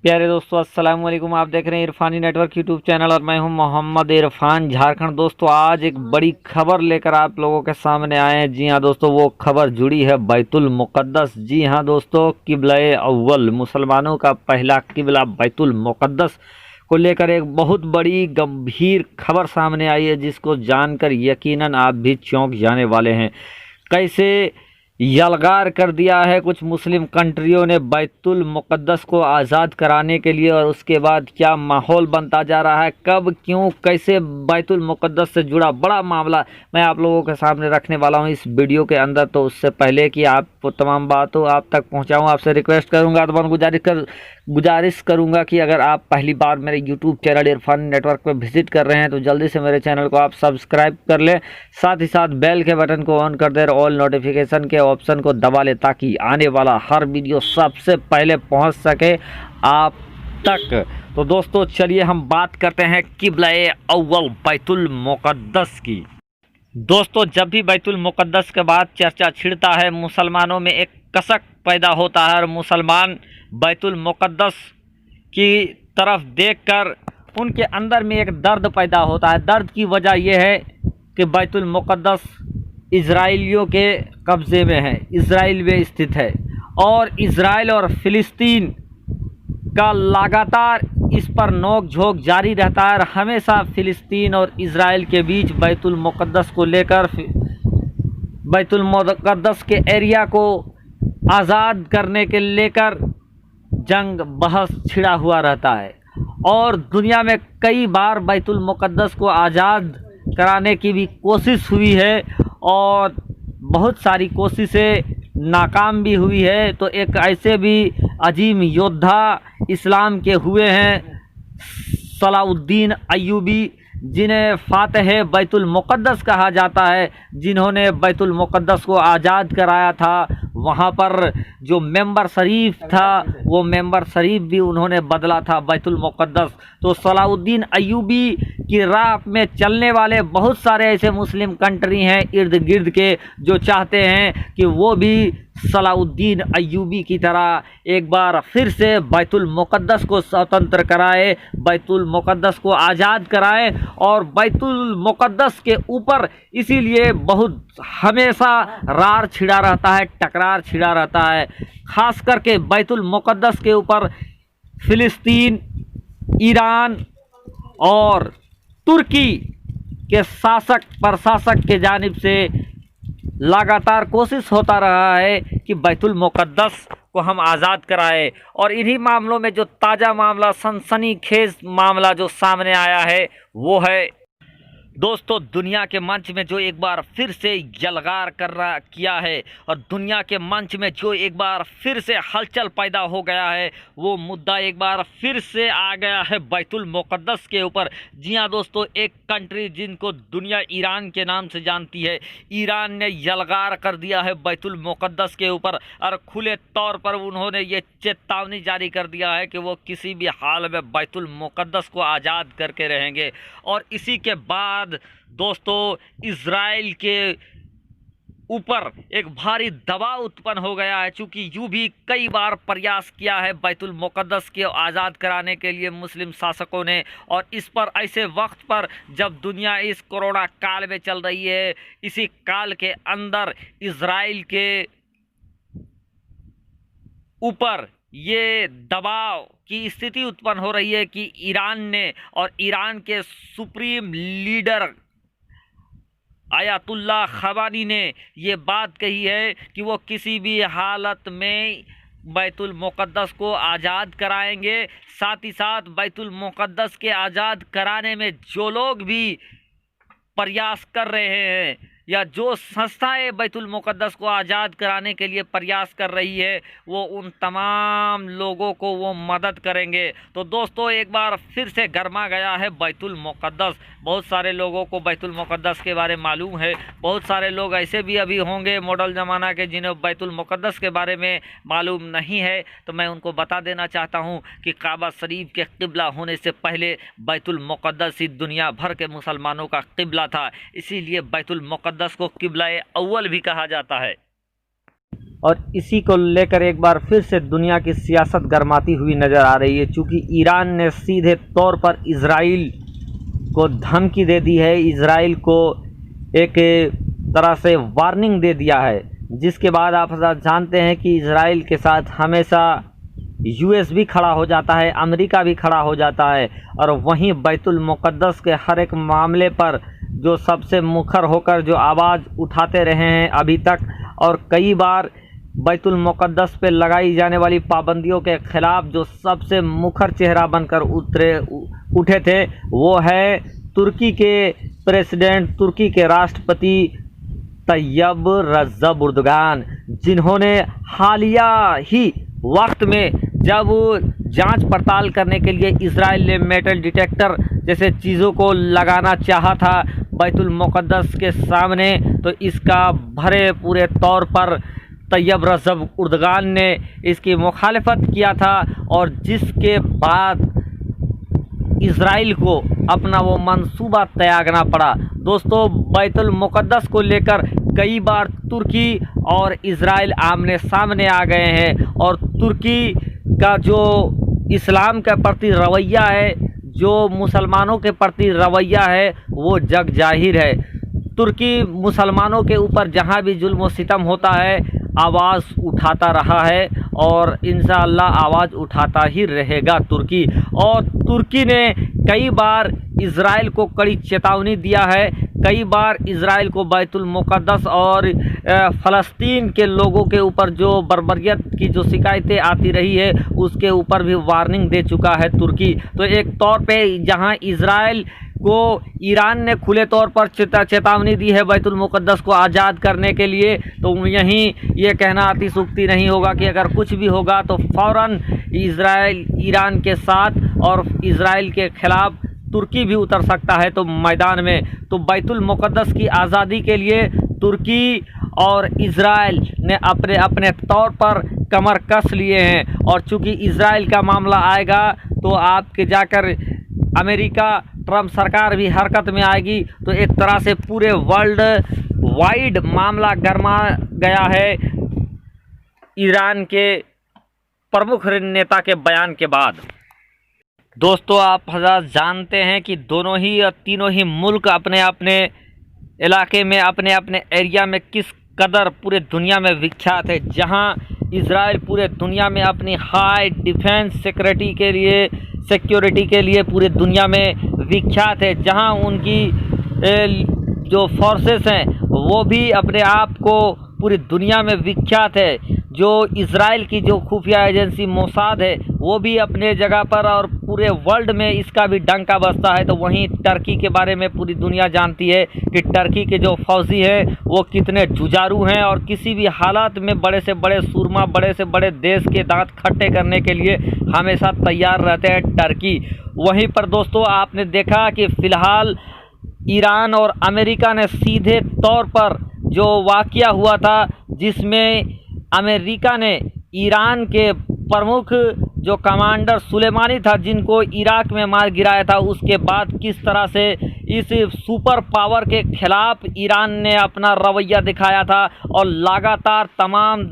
प्यारे दोस्तों, अस्सलाम वालेकुम। आप देख रहे हैं इरफानी नेटवर्क यूट्यूब चैनल और मैं हूं मोहम्मद इरफान झारखंड। दोस्तों, आज एक बड़ी खबर लेकर आप लोगों के सामने आए हैं। जी हां दोस्तों, वो खबर जुड़ी है बैतुल मुक़द्दस। जी हां दोस्तों, किबला अव्वल, मुसलमानों का पहला किबला बैतुल मुक़द्दस को लेकर एक बहुत बड़ी गंभीर खबर सामने आई है, जिसको जानकर यकीनन आप भी चौंक जाने वाले हैं। कैसे यलगार कर दिया है कुछ मुस्लिम कंट्रियों ने बैतुल मुक़द्दस को आज़ाद कराने के लिए, और उसके बाद क्या माहौल बनता जा रहा है, कब क्यों कैसे बैतुल मुक़द्दस से जुड़ा बड़ा मामला मैं आप लोगों के सामने रखने वाला हूं इस वीडियो के अंदर। तो उससे पहले कि आप तमाम बातों आप तक पहुंचाऊं, आपसे रिक्वेस्ट करूंगा, तो गुजारिश करूंगा कि अगर आप पहली बार मेरे यूट्यूब चैनल इरफान नेटवर्क पर विजिट कर रहे हैं तो जल्दी से मेरे चैनल को आप सब्सक्राइब कर लें। साथ ही साथ बेल के बटन को ऑन कर दें, ऑल नोटिफिकेशन के ऑप्शन को दबा लें, ताकि आने वाला हर वीडियो सबसे पहले पहुंच सके आप तक। तो दोस्तों, चलिए हम बात करते हैं किबला अव्वल बैतुल मुक़द्दस की। दोस्तों, जब भी बैतुल मुक़द्दस के बाद चर्चा छिड़ता है, मुसलमानों में एक कसक पैदा होता है और मुसलमान बैतुल मुक़द्दस की तरफ देखकर उनके अंदर में एक दर्द पैदा होता है। दर्द की वजह यह है कि बैतुल मुक़द्दस इजराइलियों के कब्ज़े में है, इजराइल में स्थित है, और इजराइल और फ़िलिस्तीन का लगातार इस पर नोक झोंक जारी रहता है। हमेशा फ़िलिस्तीन और इजराइल के बीच बैतुल मुक़द्दस को लेकर, बैतुल मुक़द्दस के एरिया को आज़ाद करने के लेकर जंग बहस छिड़ा हुआ रहता है, और दुनिया में कई बार बैतुल मुक़द्दस को आज़ाद कराने की भी कोशिश हुई है, और बहुत सारी कोशिशें नाकाम भी हुई है। तो एक ऐसे भी अजीम योद्धा इस्लाम के हुए हैं सलाउद्दीन अय्यूबी, जिन्हें फ़ातह बैतुल मुक़द्दस कहा जाता है, जिन्होंने बैतुल मुक़द्दस को आज़ाद कराया था। वहाँ पर जो मेंबर शरीफ था, वो मेंबर शरीफ भी उन्होंने बदला था बैतुल मुक़द्दस। तो सलाउद्दीन अय्यूबी की राह में चलने वाले बहुत सारे ऐसे मुस्लिम कंट्री हैं इर्द गिर्द के, जो चाहते हैं कि वो भी सलाउद्दीन अय्यूबी की तरह एक बार फिर से बैतुल मुक़द्दस को स्वतंत्र कराए, बैतुल मुक़द्दस को आज़ाद कराए। और बैतुल मुक़द्दस के ऊपर इसीलिए बहुत हमेशा रार छिड़ा रहता है, टकरार छिड़ा रहता है, ख़ास करके बैतुल मुक़द्दस के ऊपर फ़िलिस्तीन, ईरान और तुर्की के शासक प्रशासक के जानिब से लगातार कोशिश होता रहा है कि बैतुल मुक़द्दस को हम आज़ाद कराएं। और इन्हीं मामलों में जो ताज़ा मामला, सनसनीखेज मामला जो सामने आया है, वो है दोस्तों दुनिया के मंच में जो एक बार फिर से यलगार किया है, और दुनिया के मंच में जो एक बार फिर से हलचल पैदा हो गया है, वो मुद्दा एक बार फिर से आ गया है बैतुल मुक़द्दस के ऊपर। जी हाँ दोस्तों, एक कंट्री जिनको दुनिया ईरान के नाम से जानती है, ईरान ने यलगार कर दिया है बैतुल मुक़द्दस के ऊपर, और खुले तौर पर उन्होंने ये चेतावनी जारी कर दिया है कि वो किसी भी हाल में बैतुल मुक़द्दस को आज़ाद करके रहेंगे। और इसी के बाद दोस्तों इजराइल के ऊपर एक भारी दबाव उत्पन्न हो गया है, चूँकि यूँ भी कई बार प्रयास किया है बैतुल मुक़द्दस को आज़ाद कराने के लिए मुस्लिम शासकों ने। और इस पर ऐसे वक्त पर जब दुनिया इस कोरोना काल में चल रही है, इसी काल के अंदर इजराइल के ऊपर ये दबाव की स्थिति उत्पन्न हो रही है कि ईरान ने, और ईरान के सुप्रीम लीडर आयतुल्लाह ख़मेनी ने ये बात कही है कि वो किसी भी हालत में बैतुल मुक़द्दस को आज़ाद कराएंगे। साथ ही साथ बैतुल मुक़द्दस के आज़ाद कराने में जो लोग भी प्रयास कर रहे हैं, या जो संस्थाएं बैतुल मुक़द्दस को आज़ाद कराने के लिए प्रयास कर रही है, वो उन तमाम लोगों को वो मदद करेंगे। तो दोस्तों, एक बार फिर से गरमा गया है बैतुल मुक़द्दस। बहुत सारे लोगों को बैतुल मुक़द्दस के बारे में मालूम है, बहुत सारे लोग ऐसे भी अभी होंगे मॉडल ज़माना के जिन्हें बैतुल मुक़द्दस के बारे में मालूम नहीं है। तो मैं उनको बता देना चाहता हूँ कि काबा शरीफ के क़िबला होने से पहले बैतुल मुक़द्दस ही दुनिया भर के मुसलमानों का क़िबला था, इसीलिए बैतुल मुक़द्दस को किबला अव्वल भी कहा जाता है। और इसी को लेकर एक बार फिर से दुनिया की सियासत गरमाती हुई नज़र आ रही है, क्योंकि ईरान ने सीधे तौर पर इजराइल को धमकी दे दी है, इजराइल को एक तरह से वार्निंग दे दिया है, जिसके बाद आप जानते हैं कि इजराइल के साथ हमेशा यूएस भी खड़ा हो जाता है, अमेरिका भी खड़ा हो जाता है। और वहीं बैतुल मुक़द्दस के हर एक मामले पर जो सबसे मुखर होकर जो आवाज़ उठाते रहे हैं अभी तक, और कई बार बैतुल मुक़द्दस पे लगाई जाने वाली पाबंदियों के ख़िलाफ़ जो सबसे मुखर चेहरा बनकर उठे थे, वो है तुर्की के प्रेसिडेंट, तुर्की के राष्ट्रपति तैयब रजब एर्दोगान, जिन्होंने हालिया ही वक्त में जब जांच पड़ताल करने के लिए इजराइल ने मेटल डिटेक्टर जैसे चीज़ों को लगाना चाहा था बैतुल मुक़द्दस के सामने, तो इसका भरे पूरे तौर पर तैयब रजब एर्दोगान ने इसकी मुखालिफत किया था, और जिसके बाद इजराइल को अपना वो मंसूबा त्यागना पड़ा। दोस्तों, बैतुल मुक़द्दस को लेकर कई बार तुर्की और इजराइल आमने सामने आ गए हैं, और तुर्की का जो इस्लाम के प्रति रवैया है, जो मुसलमानों के प्रति रवैया है, वो जग जाहिर है। तुर्की मुसलमानों के ऊपर जहाँ भी जुल्म व सितम होता है आवाज़ उठाता रहा है, और इंशाअल्लाह आवाज़ उठाता ही रहेगा तुर्की। और तुर्की ने कई बार इजराइल को कड़ी चेतावनी दिया है, कई बार इजराइल को बैतुल मुक़द्दस और फ़लस्तीन के लोगों के ऊपर जो बर्बरियत की जो शिकायतें आती रही है उसके ऊपर भी वार्निंग दे चुका है तुर्की। तो एक तौर पे जहां इजराइल को ईरान ने खुले तौर पर चेतावनी दी है बैतुल मुक़द्दस को आज़ाद करने के लिए, तो यहीं ये कहना अतिशयोक्ति नहीं होगा कि अगर कुछ भी होगा तो फ़ौरन इजराइल ईरान के साथ और इजराइल के ख़िलाफ़ तुर्की भी उतर सकता है तो मैदान में। तो बैतुल मुक़द्दस की आज़ादी के लिए तुर्की और इजराइल ने अपने अपने तौर पर कमर कस लिए हैं, और चूँकि इजराइल का मामला आएगा तो आपके जाकर अमेरिका ट्रंप सरकार भी हरकत में आएगी। तो एक तरह से पूरे वर्ल्ड वाइड मामला गरमा गया है ईरान के प्रमुख नेता के बयान के बाद। दोस्तों, आप हज़रात जानते हैं कि दोनों ही और तीनों ही मुल्क अपने अपने इलाके में, अपने अपने एरिया में किस कदर पूरे दुनिया में विख्यात है। जहां इजराइल पूरे दुनिया में अपनी हाई डिफेंस सिक्योरिटी के लिए पूरे दुनिया में विख्यात है, जहां उनकी जो फोर्सेस हैं वो भी अपने आप को पूरी दुनिया में विख्यात है। जो इजराइल की जो खुफिया एजेंसी मोसाद है वो भी अपने जगह पर और पूरे वर्ल्ड में इसका भी डंका बजता है। तो वहीं टर्की के बारे में पूरी दुनिया जानती है कि टर्की के जो फौजी हैं वो कितने जुझारू हैं और किसी भी हालात में बड़े से बड़े सूरमा, बड़े से बड़े देश के दांत खट्टे करने के लिए हमेशा तैयार रहते हैं टर्की। वहीं पर दोस्तों आपने देखा कि फ़िलहाल ईरान और अमेरिका ने सीधे तौर पर जो वाक़या हुआ था जिसमें अमेरिका ने ईरान के प्रमुख जो कमांडर सुलेमानी था जिनको इराक में मार गिराया था, उसके बाद किस तरह से इस सुपर पावर के खिलाफ ईरान ने अपना रवैया दिखाया था और लगातार तमाम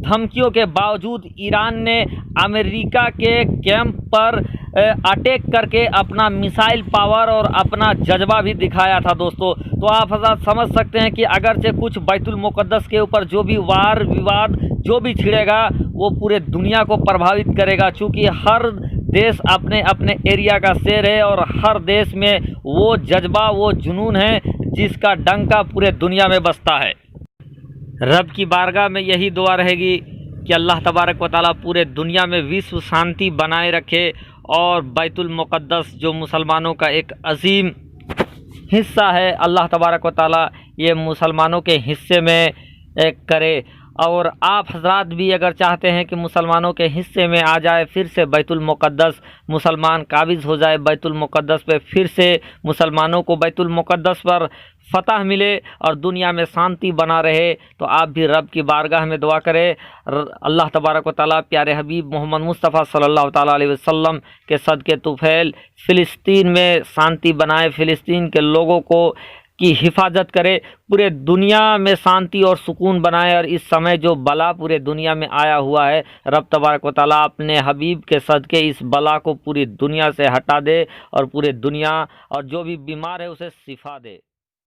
धमकियों के बावजूद ईरान ने अमेरिका के कैंप पर अटैक करके अपना मिसाइल पावर और अपना जज्बा भी दिखाया था दोस्तों। तो आप हज़रात समझ सकते हैं कि अगरचे कुछ बैतुल मुक़द्दस के ऊपर जो भी वार विवाद जो भी छिड़ेगा वो पूरे दुनिया को प्रभावित करेगा, चूँकि हर देश अपने अपने एरिया का शेर है और हर देश में वो जज्बा, वो जुनून है जिसका डंका पूरे दुनिया में बसता है। रब की बारगाह में यही दुआ रहेगी कि अल्लाह तबारक व तआला पूरे दुनिया में विश्व शांति बनाए रखे और बैतुल मुक़द्दस जो मुसलमानों का एक अजीम हिस्सा है, अल्लाह तबारक व तआला ये मुसलमानों के हिस्से में करे। और आप हजरात भी अगर चाहते हैं कि मुसलमानों के हिस्से में आ जाए फिर से बैतुल मुक़द्दस, मुसलमान काबिज़ हो जाए बैतुल मुक़द्दस पे, फिर से मुसलमानों को बैतुल मुक़द्दस पर फ़तह मिले और दुनिया में शांति बना रहे, तो आप भी रब की बारगाह में दुआ करें। अल्लाह तबारक व तआला प्यारे हबीब मोहम्मद मुस्तफ़ा सल्लल्लाहु ताला अलैहि वसल्लम के सदक़े तुफ़ैल फ़िलिस्तीन में शांति बनाए, फ़िलिस्तीन के लोगों को की हिफाजत करे, पूरे दुनिया में शांति और सुकून बनाए। और इस समय जो बला पूरे दुनिया में आया हुआ है, रब तबारक व तआला अपने हबीब के सदके इस बला को पूरी दुनिया से हटा दे और पूरे दुनिया और जो भी बीमार है उसे शिफा दे।